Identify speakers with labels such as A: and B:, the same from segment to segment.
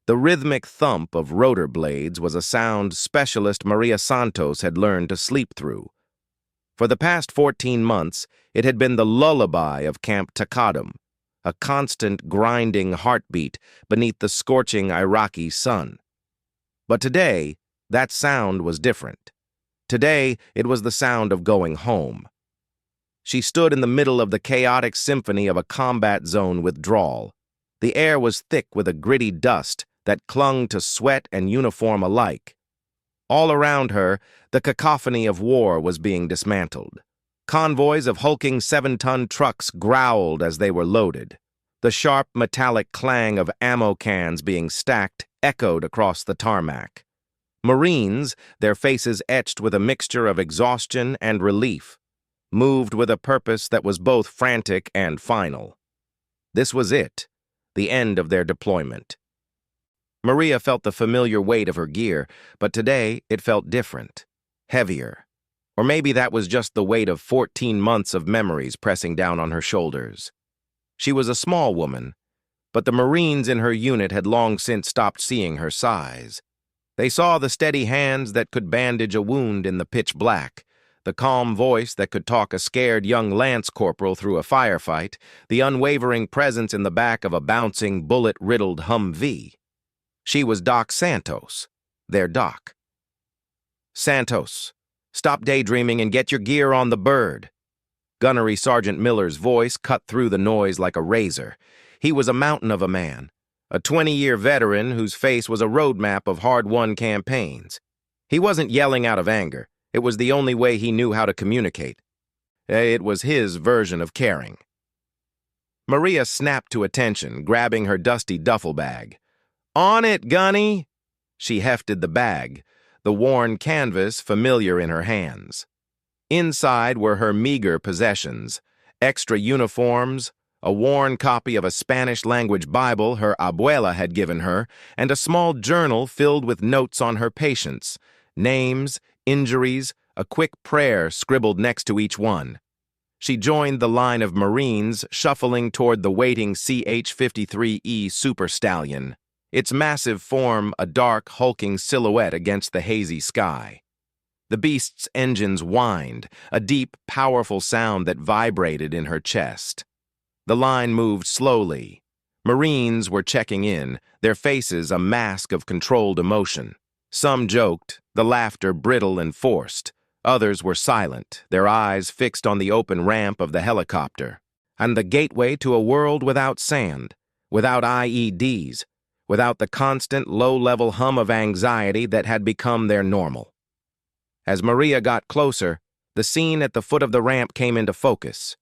A: The rhythmic thump of rotor blades was a sound specialist Maria Santos had learned to sleep through. For the past 14 months, it had been the lullaby of Camp Takadum, a constant grinding heartbeat beneath the scorching Iraqi sun. But today, that sound was different. Today, it was the sound of going home. She stood in the middle of the chaotic symphony of a combat zone withdrawal. The air was thick with a gritty dust that clung to sweat and uniform alike. All around her, the cacophony of war was being dismantled. Convoys of hulking 7-ton trucks growled as they were loaded. The sharp metallic clang of ammo cans being stacked echoed across the tarmac. Marines, their faces etched with a mixture of exhaustion and relief, moved with a purpose that was both frantic and final. This was it, the end of their deployment. Maria felt the familiar weight of her gear, but today it felt different, heavier. Or maybe that was just the weight of 14 months of memories pressing down on her shoulders. She was a small woman, but the Marines in her unit had long since stopped seeing her size. They saw the steady hands that could bandage a wound in the pitch black, the calm voice that could talk a scared young lance corporal through a firefight, the unwavering presence in the back of a bouncing, bullet-riddled Humvee. She was Doc Santos, their doc. "Santos, stop daydreaming and get your gear on the bird." Gunnery Sergeant Miller's voice cut through the noise like a razor. He was a mountain of a man, a 20-year veteran whose face was a roadmap of hard-won campaigns. He wasn't yelling out of anger. It was the only way he knew how to communicate. It was his version of caring. Maria snapped to attention, grabbing her dusty duffel bag. "On it, Gunny!" She hefted the bag, the worn canvas familiar in her hands. Inside were her meager possessions, extra uniforms, a worn copy of a Spanish-language Bible her abuela had given her, and a small journal filled with notes on her patients, names, injuries, a quick prayer scribbled next to each one. She joined the line of Marines shuffling toward the waiting CH-53E Super Stallion, its massive form a dark, hulking silhouette against the hazy sky. The beast's engines whined, a deep, powerful sound that vibrated in her chest. The line moved slowly. Marines were checking in, their faces a mask of controlled emotion. Some joked, the laughter brittle and forced. Others were silent, their eyes fixed on the open ramp of the helicopter, and the gateway to a world without sand, without IEDs, without the constant low-level hum of anxiety that had become their normal. As Maria got closer, the scene at the foot of the ramp came into focus.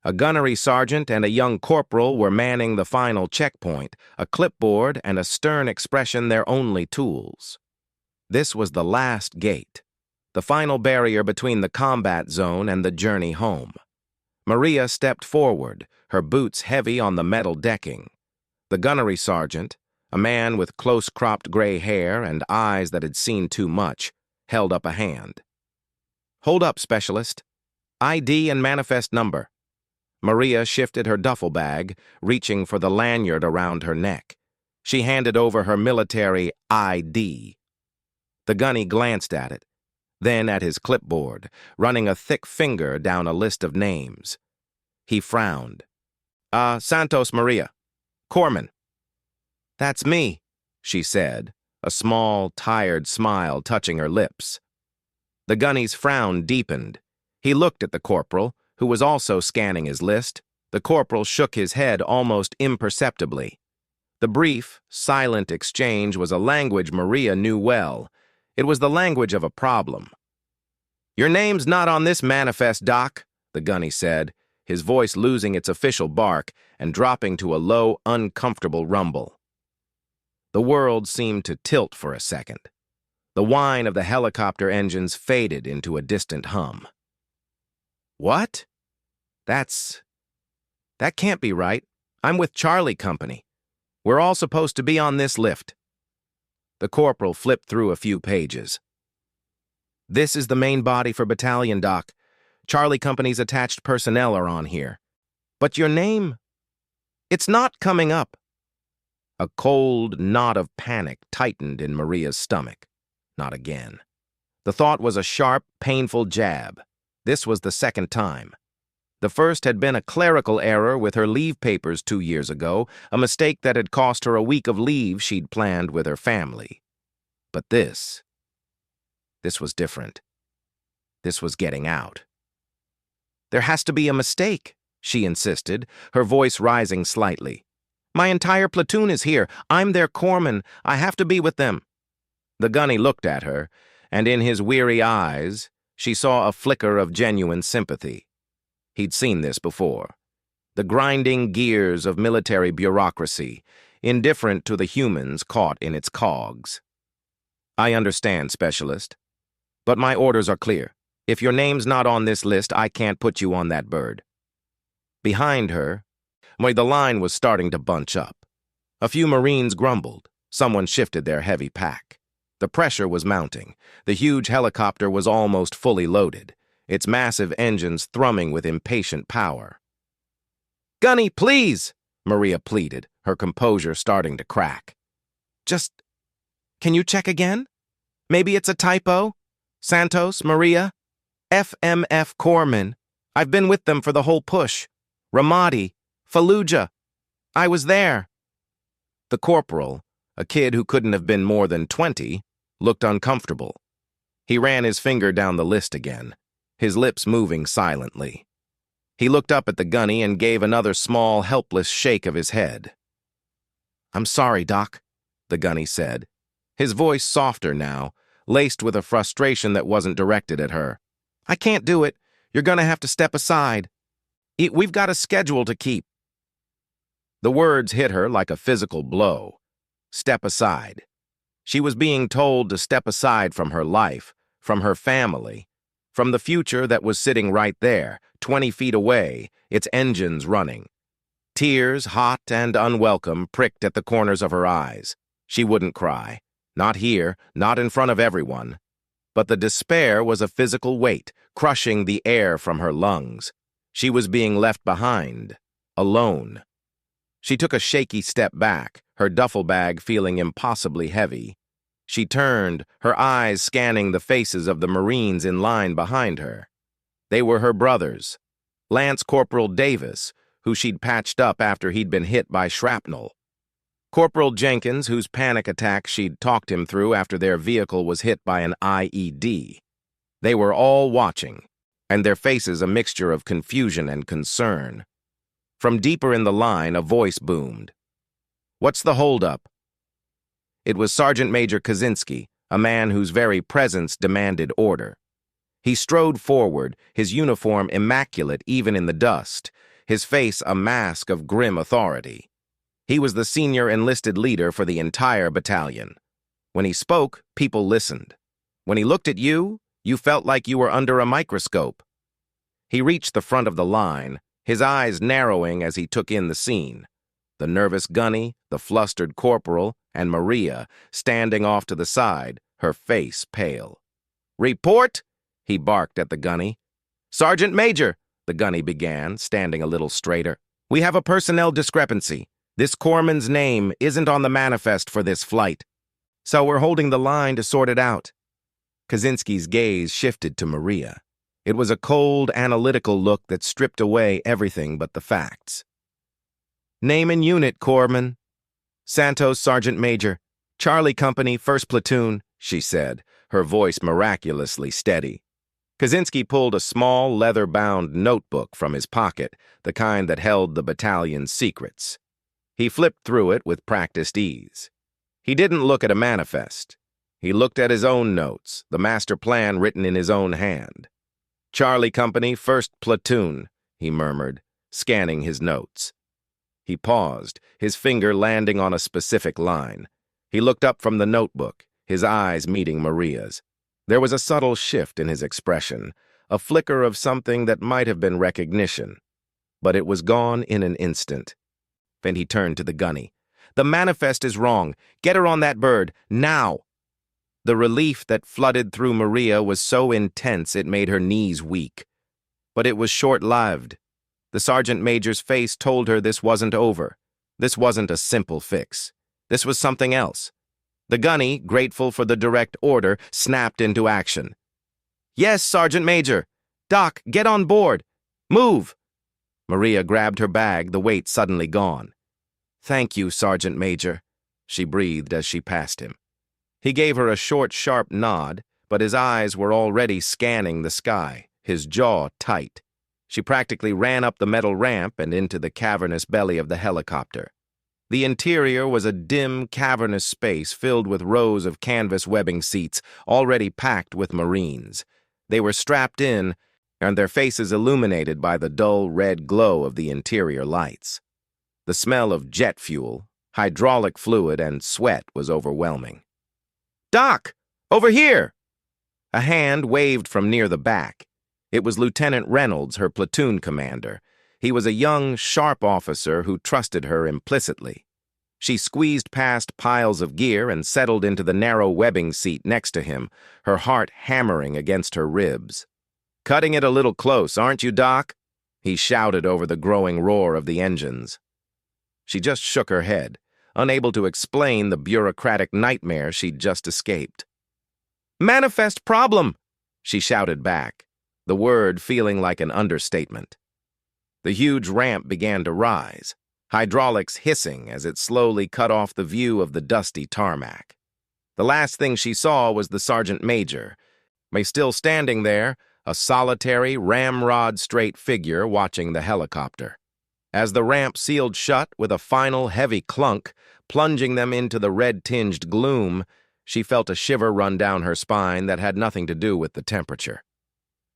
A: A gunnery sergeant and a young corporal were manning the final checkpoint, a clipboard and a stern expression their only tools. This was the last gate, the final barrier between the combat zone and the journey home. Maria stepped forward, her boots heavy on the metal decking. The gunnery sergeant, a man with close-cropped gray hair and eyes that had seen too much, held up a hand. "Hold up, Specialist. ID and manifest number." Maria shifted her duffel bag, reaching for the lanyard around her neck. She handed over her military ID. The gunny glanced at it, then at his clipboard, running a thick finger down a list of names. He frowned. Santos Maria. Corpsman." "That's me," she said, a small, tired smile touching her lips. The gunny's frown deepened. He looked at the corporal, who was also scanning his list. The corporal shook his head almost imperceptibly. The brief, silent exchange was a language Maria knew well. It was the language of a problem. "Your name's not on this manifest, Doc," the gunny said, his voice losing its official bark and dropping to a low, uncomfortable rumble. The world seemed to tilt for a second. The whine of the helicopter engines faded into a distant hum. "What? That can't be right. I'm with Charlie Company. We're all supposed to be on this lift." The corporal flipped through a few pages. "This is the main body for battalion, Doc. Charlie Company's attached personnel are on here. But your name? It's not coming up." A cold knot of panic tightened in Maria's stomach. Not again. The thought was a sharp, painful jab. This was the second time. The first had been a clerical error with her leave papers 2 years ago, a mistake that had cost her a week of leave she'd planned with her family. But this was different. This was getting out. "There has to be a mistake," she insisted, her voice rising slightly. "My entire platoon is here. I'm their corpsman. I have to be with them." The gunny looked at her, and in his weary eyes, she saw a flicker of genuine sympathy. He'd seen this before. The grinding gears of military bureaucracy, indifferent to the humans caught in its cogs. "I understand, Specialist. But my orders are clear. If your name's not on this list, I can't put you on that bird." Behind her, the line was starting to bunch up. A few Marines grumbled. Someone shifted their heavy pack. The pressure was mounting. The huge helicopter was almost fully loaded, its massive engines thrumming with impatient power. "Gunny, please!" Maria pleaded, her composure starting to crack. Can you check again? Maybe it's a typo? Santos, Maria? FMF Corpsman. I've been with them for the whole push. Ramadi, Fallujah. I was there." The corporal, a kid who couldn't have been more than 20, looked uncomfortable. He ran his finger down the list again, his lips moving silently. He looked up at the gunny and gave another small, helpless shake of his head. "I'm sorry, Doc," the gunny said, his voice softer now, laced with a frustration that wasn't directed at her. "I can't do it. You're gonna have to step aside. We've got a schedule to keep." The words hit her like a physical blow. Step aside. She was being told to step aside from her life, from her family, from the future that was sitting right there, 20 feet away, its engines running. Tears, hot and unwelcome, pricked at the corners of her eyes. She wouldn't cry. Not here, not in front of everyone. But the despair was a physical weight, crushing the air from her lungs. She was being left behind, alone. She took a shaky step back, her duffel bag feeling impossibly heavy. She turned, her eyes scanning the faces of the Marines in line behind her. They were her brothers. Lance Corporal Davis, who she'd patched up after he'd been hit by shrapnel. Corporal Jenkins, whose panic attack she'd talked him through after their vehicle was hit by an IED. They were all watching, and their faces a mixture of confusion and concern. From deeper in the line, a voice boomed. "What's the holdup?" It was Sergeant Major Kaczynski, a man whose very presence demanded order. He strode forward, his uniform immaculate even in the dust, his face a mask of grim authority. He was the senior enlisted leader for the entire battalion. When he spoke, people listened. When he looked at you, you felt like you were under a microscope. He reached the front of the line, his eyes narrowing as he took in the scene. The nervous gunny, the flustered corporal, and Maria standing off to the side, her face pale. "Report!" he barked at the gunny. "Sergeant Major," the gunny began, standing a little straighter. "We have a personnel discrepancy. This corpsman's name isn't on the manifest for this flight, so we're holding the line to sort it out." Kaczynski's gaze shifted to Maria. It was a cold, analytical look that stripped away everything but the facts. "Name and unit, corpsman." "Santos, Sergeant Major. Charlie Company, 1st Platoon," she said, her voice miraculously steady. Kaczynski pulled a small, leather-bound notebook from his pocket, the kind that held the battalion's secrets. He flipped through it with practiced ease. He didn't look at a manifest. He looked at his own notes, the master plan written in his own hand. "Charlie Company, 1st Platoon," he murmured, scanning his notes. He paused, his finger landing on a specific line. He looked up from the notebook, his eyes meeting Maria's. There was a subtle shift in his expression, a flicker of something that might have been recognition. But it was gone in an instant. Then he turned to the gunny. "The manifest is wrong. Get her on that bird, now!" The relief that flooded through Maria was so intense it made her knees weak. But it was short-lived. The sergeant major's face told her this wasn't over. This wasn't a simple fix. This was something else. The gunny, grateful for the direct order, snapped into action. "Yes, Sergeant Major. Doc, get on board. Move!" Maria grabbed her bag, the weight suddenly gone. "Thank you, Sergeant Major," she breathed as she passed him. He gave her a short, sharp nod, but his eyes were already scanning the sky, his jaw tight. She practically ran up the metal ramp and into the cavernous belly of the helicopter. The interior was a dim, cavernous space filled with rows of canvas webbing seats, already packed with Marines. They were strapped in, and their faces illuminated by the dull red glow of the interior lights. The smell of jet fuel, hydraulic fluid, and sweat was overwhelming. "Doc! Over here!" A hand waved from near the back. It was Lieutenant Reynolds, her platoon commander. He was a young, sharp officer who trusted her implicitly. She squeezed past piles of gear and settled into the narrow webbing seat next to him, her heart hammering against her ribs. "Cutting it a little close, aren't you, Doc?" he shouted over the growing roar of the engines. She just shook her head, unable to explain the bureaucratic nightmare she'd just escaped. "Manifest problem," she shouted back, the word feeling like an understatement. The huge ramp began to rise, hydraulics hissing as it slowly cut off the view of the dusty tarmac. The last thing she saw was the Sergeant Major, still standing there, a solitary, ramrod-straight figure watching the helicopter. As the ramp sealed shut with a final heavy clunk, plunging them into the red-tinged gloom, she felt a shiver run down her spine that had nothing to do with the temperature.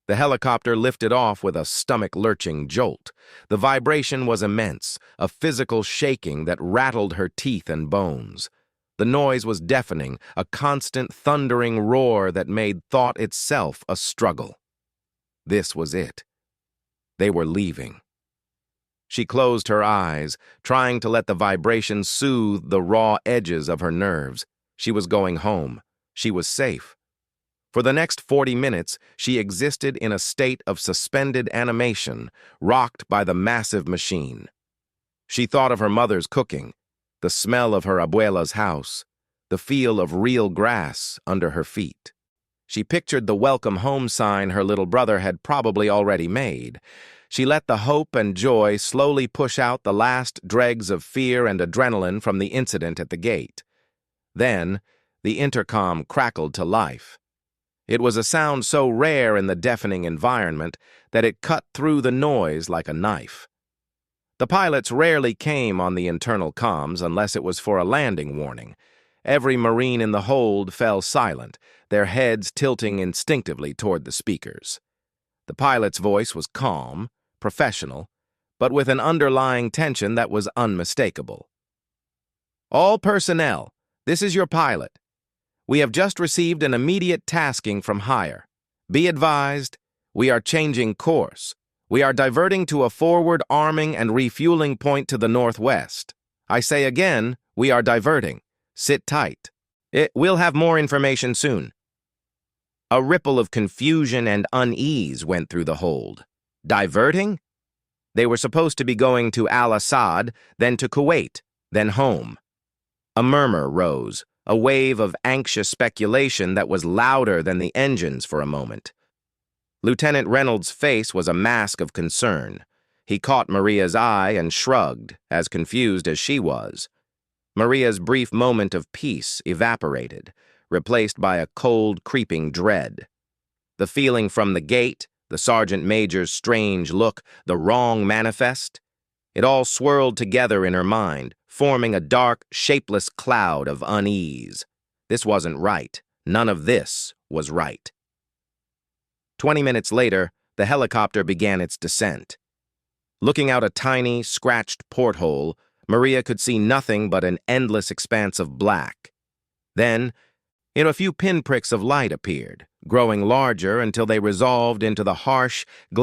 A: The helicopter lifted off with a stomach-lurching jolt. The vibration was immense, a physical shaking that rattled her teeth and bones. The noise was deafening, a constant thundering roar that made thought itself a struggle. This was it. They were leaving. She closed her eyes, trying to let the vibration soothe the raw edges of her nerves. She was going home. She was safe. For the next 40 minutes, she existed in a state of suspended animation, rocked by the massive machine. She thought of her mother's cooking, the smell of her abuela's house, the feel of real grass under her feet. She pictured the welcome home sign her little brother had probably already made. She let the hope and joy slowly push out the last dregs of fear and adrenaline from the incident at the gate. Then, the intercom crackled to life. It was a sound so rare in the deafening environment that it cut through the noise like a knife. The pilots rarely came on the internal comms unless it was for a landing warning. Every Marine in the hold fell silent, their heads tilting instinctively toward the speakers. The pilot's voice was calm, professional, but with an underlying tension that was unmistakable. "All personnel, this is your pilot. We have just received an immediate tasking from higher. Be advised, we are changing course. We are diverting to a forward arming and refueling point to the northwest. I say again, we are diverting. Sit tight. We'll have more information soon." A ripple of confusion and unease went through the hold. Diverting? They were supposed to be going to Al-Assad, then to Kuwait, then home. A murmur rose, a wave of anxious speculation that was louder than the engines for a moment. Lieutenant Reynolds' face was a mask of concern. He caught Maria's eye and shrugged, as confused as she was. Maria's brief moment of peace evaporated, replaced by a cold, creeping dread. The feeling from the gate, the sergeant major's strange look, the wrong manifest, it all swirled together in her mind, forming a dark, shapeless cloud of unease. This wasn't right. None of this was right. 20 minutes later, the helicopter began its descent. Looking out a tiny, scratched porthole, Maria could see nothing but an endless expanse of black. Then, a few pinpricks of light appeared, growing larger until they resolved into the harsh,